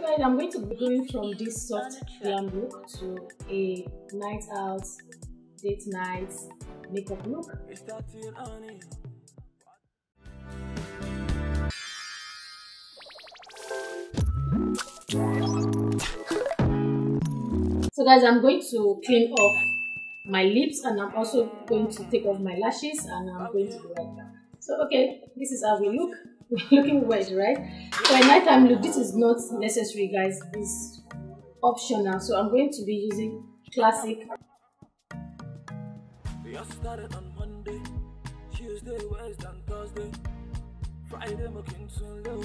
guys, I'm going to be going from this soft glam look to a night out, date night makeup look. So guys, I'm going to clean off my lips, and I'm also going to take off my lashes, and I'm going to do right now. So okay, this is how we look. We're looking wet, right? For a nighttime look, this is not necessary, guys. It's optional. So I'm going to be using classic. We all started on Monday, Tuesday, Wednesday, and Thursday, Friday, looking too low.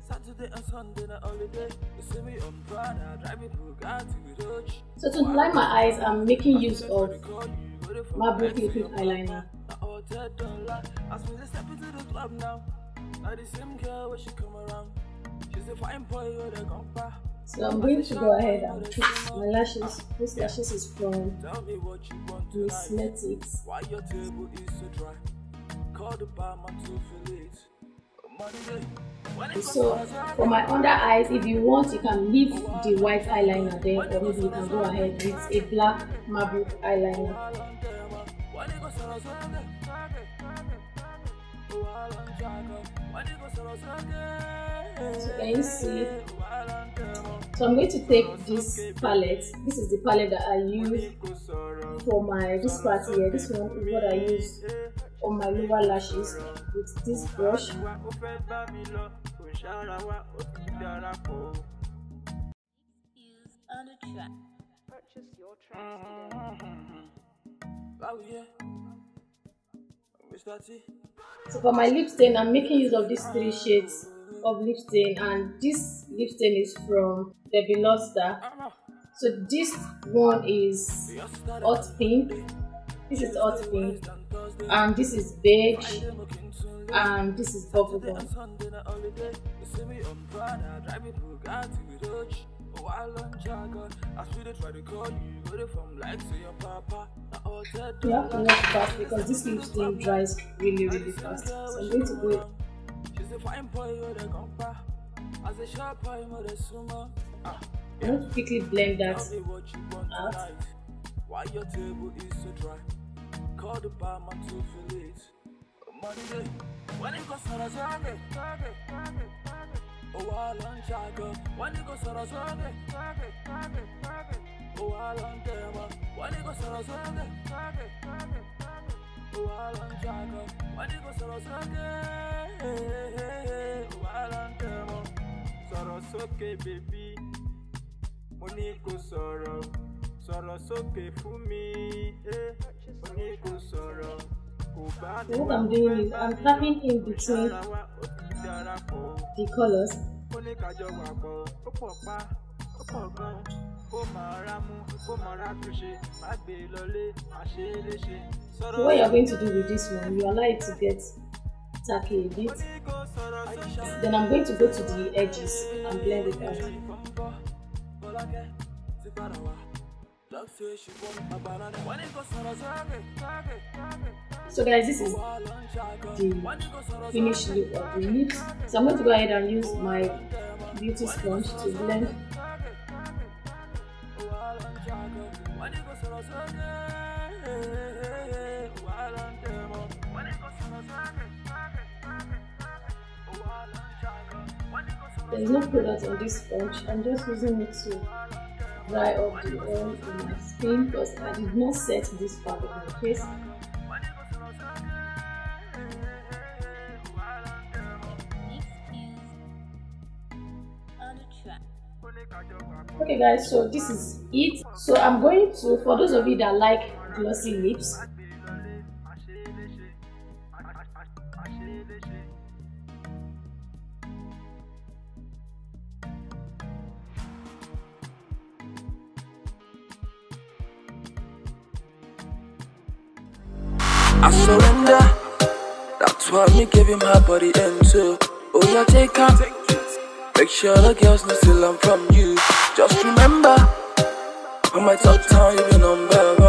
Saturday and Sunday, the holiday. You see me on Prada, driving Bugatti with Dodge. So to line my eyes, I'm making use of Marble liquid eyeliner. As we step into the club now, now the same girl when she come around, she's a fine boy with a compa. So I'm going to go ahead and fix my lashes. This lashes is from Cosmetics. Why your table is so dry? Call the barman to fill it. So for my under eyes, if you want, you can leave the white eyeliner there, or maybe you can go ahead with a black marble eyeliner. So can you see? So I'm going to take this palette. This is the palette that I use for my this part here. This one is what I use on my lower lashes with this brush. Purchase your tracks today. So for my lip stain, I'm making use of these 3 shades of lip stain, and this lip stain is from the Veloster. So this one is hot pink, this is hot pink, and this is beige, and this is bubblegum. You have to work fast because this lip stain dries really fast. So I'm going to do it. I'm going to quickly blend that out. Why your table is so dry? Call the barman to fill it. Monday, when it goes on a Sunday, oh, I long chago. When it goes on a Sunday, oh, I long demo. When it goes on a Sunday, oh, I long chago. When it goes on a Sunday, oh, I long demo. Sorrow soke baby, money go sorrow. Sorrow soke for me, money go sorrow. So what I'm doing is I'm tapping in between the colors. So what you're going to do with this one, you allow it to get tacky a bit. Then I'm going to go to the edges and blend it out. So guys, this is the finished look of the lips. So I'm going to go ahead and use my beauty sponge to blend. There's no product on this sponge. I'm just using it to dry off the oil in my skin because I did not set this part of my face. Okay guys, so this is it. So I'm going to, for those of you that like glossy lips, I surrender. That's why me give him my body into. Oh yeah, take her. Make sure the girls know still I'm from you. Just remember, when my top town you be number 1.